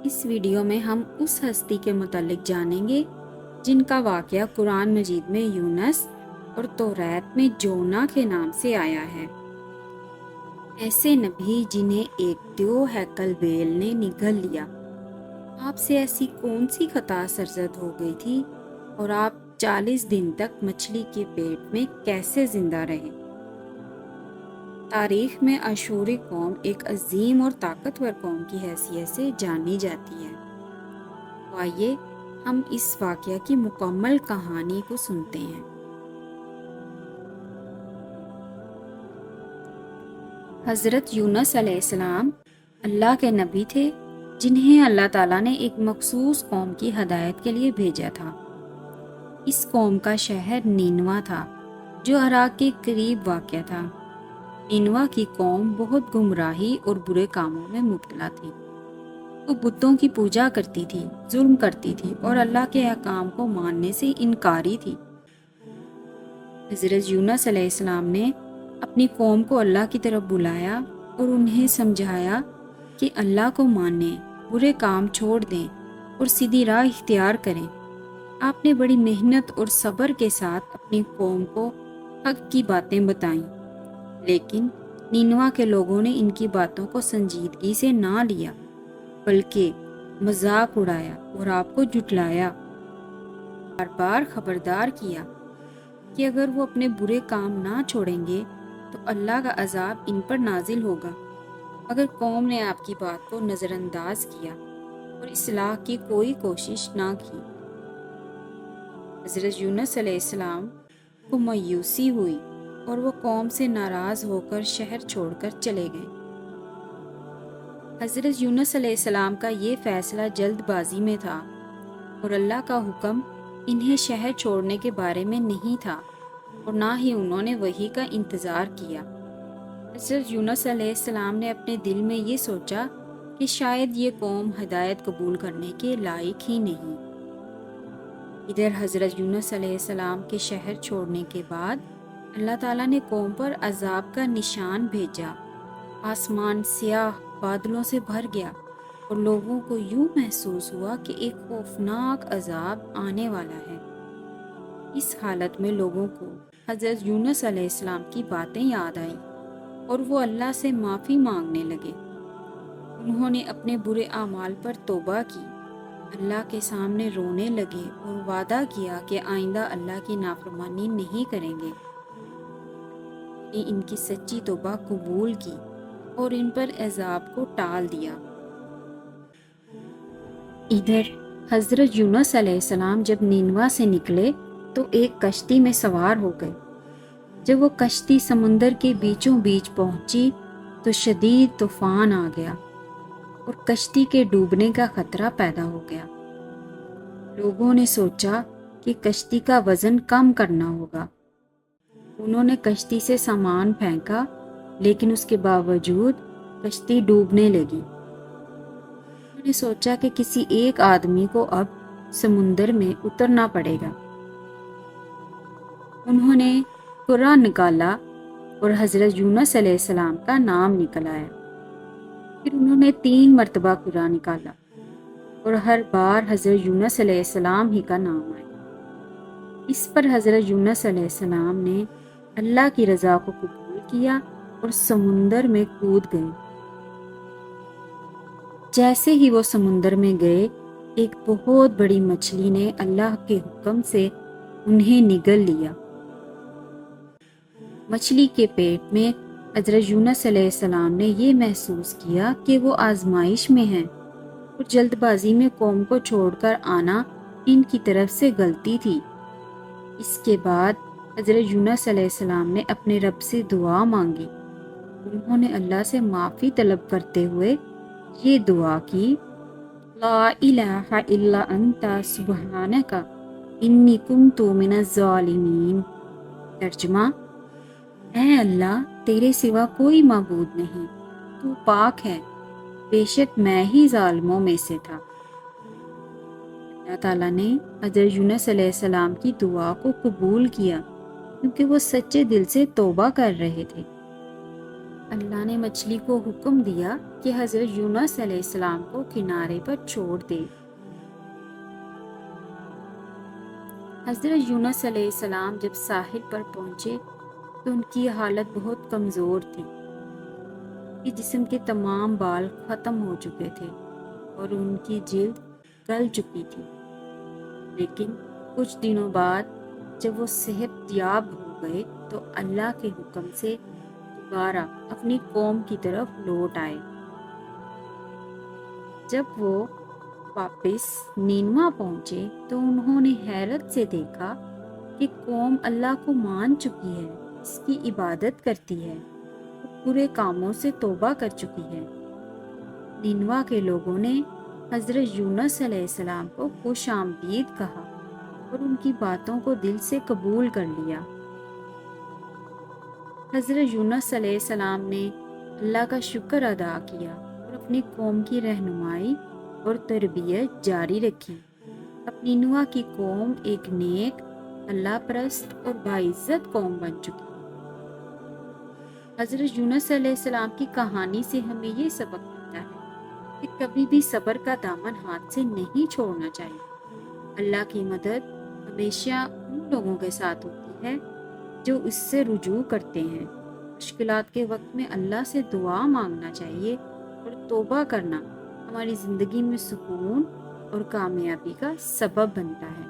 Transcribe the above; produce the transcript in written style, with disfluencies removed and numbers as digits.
اس video میں ہم اس ہستی کے متعلق جانیں گے جن کا واقعہ قرآن مجید میں یونس اور توریت میں جونا کے نام سے آیا ہے۔ ایسے نبی جنہیں ایک دیو ہیکل بیل نے نگل لیا، آپ سے ایسی کون سی خطا سرزد ہو گئی تھی اور آپ 40 دن تک مچھلی کے پیٹ میں کیسے زندہ رہے؟ تاریخ میں اشوری قوم ایک عظیم اور طاقتور قوم کی حیثیت سے جانی جاتی ہے۔ تو آئیے ہم اس واقعہ کی مکمل کہانی کو سنتے ہیں۔ حضرت یونس علیہ السلام اللہ کے نبی تھے جنہیں اللہ تعالیٰ نے ایک مخصوص قوم کی ہدایت کے لیے بھیجا تھا۔ اس قوم کا شہر نینوا تھا جو عراق کے قریب واقع تھا۔ نینوا کی قوم بہت گمراہی اور برے کاموں میں مبتلا تھی۔ وہ بتوں کی پوجا کرتی تھی، ظلم کرتی تھی اور اللہ کے احکام کو ماننے سے انکاری تھی۔ حضرت یونس علیہ السلام نے اپنی قوم کو اللہ کی طرف بلایا اور انہیں سمجھایا کہ اللہ کو مانیں، برے کام چھوڑ دیں اور سیدھی راہ اختیار کریں۔ آپ نے بڑی محنت اور صبر کے ساتھ اپنی قوم کو حق کی باتیں بتائیں، لیکن نینوا کے لوگوں نے ان کی باتوں کو سنجیدگی سے نہ لیا، بلکہ مذاق اڑایا اور آپ کو جھٹلایا، بار بار خبردار کیا کہ اگر وہ اپنے برے کام نہ چھوڑیں گے تو اللہ کا عذاب ان پر نازل ہوگا۔ مگر قوم نے آپ کی بات کو نظر انداز کیا اور اصلاح کی کوئی کوشش نہ کی۔ حضرت یونس علیہ السلام کو مایوسی ہوئی اور وہ قوم سے ناراض ہو کر شہر چھوڑ کر چلے گئے۔ حضرت یونس علیہ السلام کا یہ فیصلہ جلد بازی میں تھا اور اللہ کا حکم انہیں شہر چھوڑنے کے بارے میں نہیں تھا اور نہ ہی انہوں نے وحی کا انتظار کیا۔ حضرت یونس علیہ السلام نے اپنے دل میں یہ سوچا کہ شاید یہ قوم ہدایت قبول کرنے کے لائق ہی نہیں۔ ادھر حضرت یونس علیہ السلام کے شہر چھوڑنے کے بعد اللہ تعالیٰ نے قوم پر عذاب کا نشان بھیجا۔ آسمان سیاہ بادلوں سے بھر گیا اور لوگوں کو یوں محسوس ہوا کہ ایک خوفناک عذاب آنے والا ہے۔ اس حالت میں لوگوں کو حضرت یونس علیہ السلام کی باتیں یاد آئیں اور وہ اللہ سے معافی مانگنے لگے۔ انہوں نے اپنے برے اعمال پر توبہ کی، اللہ کے سامنے رونے لگے اور وعدہ کیا کہ آئندہ اللہ کی نافرمانی نہیں کریں گے۔ نے ان کی سچی توبہ قبول کی اور ان پر عذاب کو ٹال دیا۔ ادھر حضرت یونس علیہ السلام جب نینوا سے نکلے تو ایک کشتی میں سوار ہو گئے۔ جب وہ کشتی سمندر کے بیچوں بیچ پہنچی تو شدید طوفان آ گیا اور کشتی کے ڈوبنے کا خطرہ پیدا ہو گیا۔ لوگوں نے سوچا کہ کشتی کا وزن کم کرنا ہوگا۔ انہوں نے کشتی سے سامان پھینکا، لیکن اس کے باوجود کشتی ڈوبنے لگی۔ انہوں نے سوچا کہ کسی ایک آدمی کو اب سمندر میں اترنا پڑے گا۔ انہوں نے قرآن نکالا اور حضرت یونس علیہ السلام کا نام نکل آیا۔ پھر انہوں نے 3 مرتبہ قرآن نکالا اور ہر بار حضرت یونس علیہ السلام ہی کا نام آیا۔ اس پر حضرت یونس علیہ السلام نے اللہ کی رضا کو قبول کیا اور سمندر میں کود گئے۔ جیسے ہی وہ سمندر میں گئے، ایک بہت بڑی مچھلی نے اللہ کے حکم سے انہیں نگل لیا۔ مچھلی کے پیٹ میں حضرت یونس علیہ السلام نے یہ محسوس کیا کہ وہ آزمائش میں ہیں اور جلد بازی میں قوم کو چھوڑ کر آنا ان کی طرف سے غلطی تھی۔ اس کے بعد حضرت یونس علیہ السلام نے اپنے رب سے دعا مانگی۔ انہوں نے اللہ سے معافی طلب کرتے ہوئے یہ دعا کی، لا الہ الا انت سبحانک انی کنت من الظالمین۔ ترجمہ: اے اللہ، تیرے سوا کوئی معبود نہیں، تو پاک ہے، بے شک میں ہی ظالموں میں سے تھا۔ اللہ تعالیٰ نے حضرت یونس علیہ السلام کی دعا کو قبول کیا کیونکہ وہ سچے دل سے توبہ کر رہے تھے۔ اللہ نے مچھلی کو حکم دیا کہ حضرت یونس علیہ السلام کو کنارے پر چھوڑ دے۔ حضرت یونس علیہ السلام جب ساحل پر پہنچے تو ان کی حالت بہت کمزور تھی کہ جسم کے تمام بال ختم ہو چکے تھے اور ان کی جلد گل چکی تھی، لیکن کچھ دنوں بعد جب وہ صحت یاب ہو گئے تو اللہ کے حکم سے دوبارہ اپنی قوم کی طرف لوٹ آئے۔ جب وہ واپس نینوا پہنچے تو انہوں نے حیرت سے دیکھا کہ قوم اللہ کو مان چکی ہے، اس کی عبادت کرتی ہے، برے کاموں سے توبہ کر چکی ہے۔ نینوا کے لوگوں نے حضرت یونس علیہ السلام کو خوش آمدید کہا اور ان کی باتوں کو دل سے قبول کر لیا۔ حضرت یونس علیہ السلام نے اللہ کا شکر ادا کیا اور اپنی قوم کی رہنمائی اور تربیت جاری رکھی۔ اب نینوا کی قوم ایک نیک، اللہ پرست اور باعزت قوم بن چکی۔ حضرت یونس علیہ السلام کی کہانی سے ہمیں یہ سبق ملتا ہے کہ کبھی بھی صبر کا دامن ہاتھ سے نہیں چھوڑنا چاہیے۔ اللہ کی مدد ہمیشہ ان لوگوں کے ساتھ ہوتی ہے جو اس سے رجوع کرتے ہیں۔ مشکلات کے وقت میں اللہ سے دعا مانگنا چاہیے اور توبہ کرنا ہماری زندگی میں سکون اور کامیابی کا سبب بنتا ہے۔